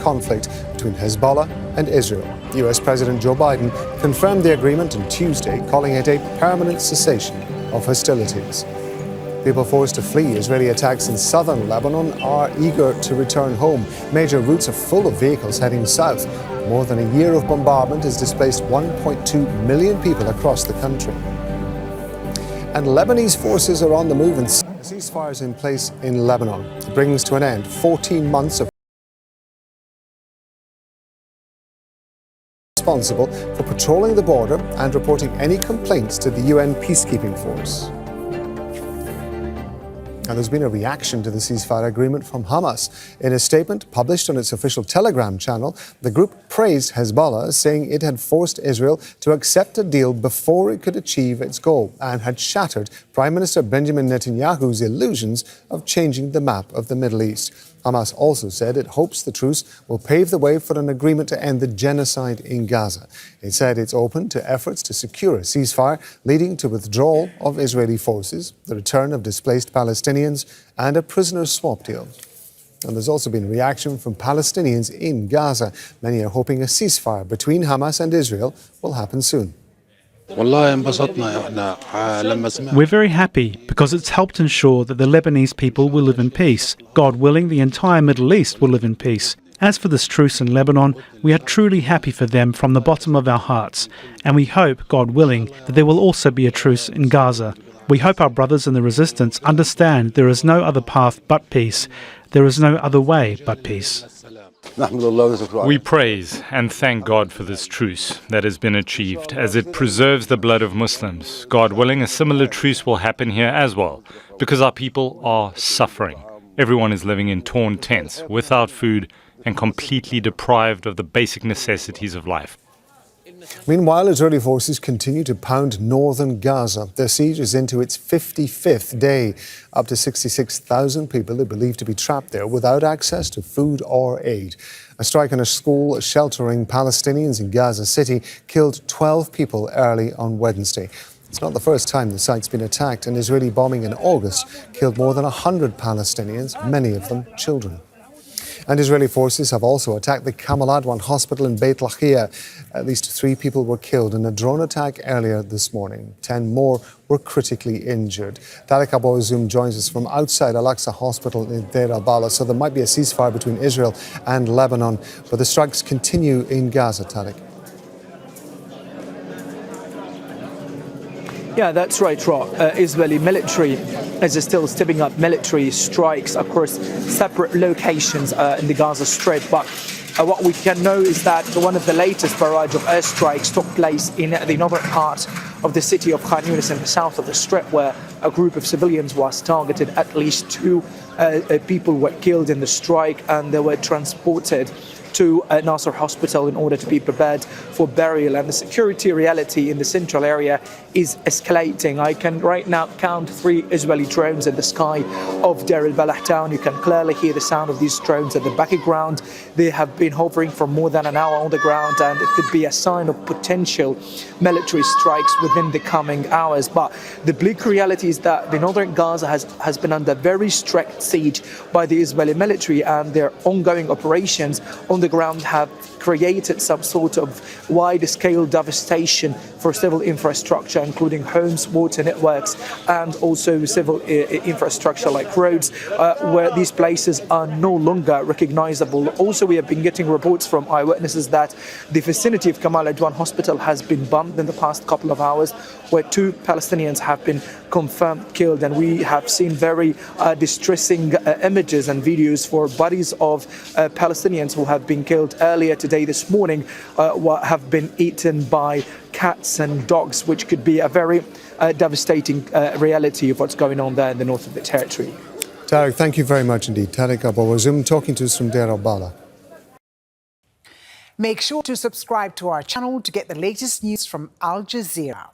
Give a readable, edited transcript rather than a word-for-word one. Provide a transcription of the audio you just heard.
conflict between Hezbollah and Israel. US President Joe Biden confirmed the agreement on Tuesday, calling it a permanent cessation of hostilities. People forced to flee Israeli attacks in southern Lebanon are eager to return home. Major routes are full of vehicles heading south. More than a year of bombardment has displaced 1.2 million people across the country. And Lebanese forces are on the move and ceasefires in place in Lebanon. It brings to an end 14 months of responsible for patrolling the border and reporting any complaints to the UN peacekeeping force. And there's been a reaction to the ceasefire agreement from Hamas. In a statement published on its official Telegram channel, the group praised Hezbollah, saying it had forced Israel to accept a deal before it could achieve its goal and had shattered Prime Minister Benjamin Netanyahu's illusions of changing the map of the Middle East. Hamas also said it hopes the truce will pave the way for an agreement to end the genocide in Gaza. It said it's open to efforts to secure a ceasefire leading to withdrawal of Israeli forces, the return of displaced Palestinians, and a prisoner swap deal. And there's also been reaction from Palestinians in Gaza. Many are hoping a ceasefire between Hamas and Israel will happen soon. We're very happy because it's helped ensure that the Lebanese people will live in peace. God willing, the entire Middle East will live in peace. As for this truce in Lebanon, we are truly happy for them from the bottom of our hearts, and we hope, God willing, that there will also be a truce in Gaza. We hope our brothers in the resistance understand there is no other path but peace. There is no other way but peace. We praise and thank God for this truce that has been achieved, as it preserves the blood of Muslims. God willing, a similar truce will happen here as well, because our people are suffering. Everyone is living in torn tents, without food, and completely deprived of the basic necessities of life. Meanwhile, Israeli forces continue to pound northern Gaza. Their siege is into its 55th day. Up to 66,000 people are believed to be trapped there without access to food or aid. A strike on a school sheltering Palestinians in Gaza City killed 12 people early on Wednesday. It's not the first time the site's been attacked. An Israeli bombing in August killed more than 100 Palestinians, many of them children. And Israeli forces have also attacked the Kamal Adwan hospital in Beit Lahia. At least 3 people were killed in a drone attack earlier this morning. 10 more were critically injured. Tariq Abu Azum joins us from outside Al-Aqsa Hospital in Deir al-Balah. So there might be a ceasefire between Israel and Lebanon, but the strikes continue in Gaza, Tariq. Yeah, that's right, Rob. Israeli military is still stepping up military strikes across separate locations in the Gaza Strip. But what we can know is that one of the latest barrage of airstrikes took place in the northern part of the city of Khan Yunis in the south of the Strip, where a group of civilians was targeted. At least 2 people were killed in the strike, and they were transported to Nasser Hospital in order to be prepared for burial. And the security reality in the central area is escalating. I can right now count 3 Israeli drones in the sky of Deir al-Balah town. You can clearly hear the sound of these drones at the background. They have been hovering for more than an hour on the ground, and it could be a sign of potential military strikes within the coming hours. But the bleak reality is that the northern Gaza has been under very strict siege by the Israeli military, and their ongoing operations on the ground have created some sort of wide-scale devastation for civil infrastructure, including homes, water networks, and also civil infrastructure like roads, where these places are no longer recognizable. Also, we have been getting reports from eyewitnesses that the vicinity of Kamal Adwan Hospital has been bombed in the past couple of hours, where 2 Palestinians have been confirmed killed. And we have seen very distressing images and videos for bodies of Palestinians who have been killed earlier today, this morning, have been eaten by cats and dogs, which could be a very devastating reality of what's going on there in the north of the territory. Tariq, thank you very much indeed. Tariq Abu Azum talking to us from Deir al-Balah. Make sure to subscribe to our channel to get the latest news from Al Jazeera.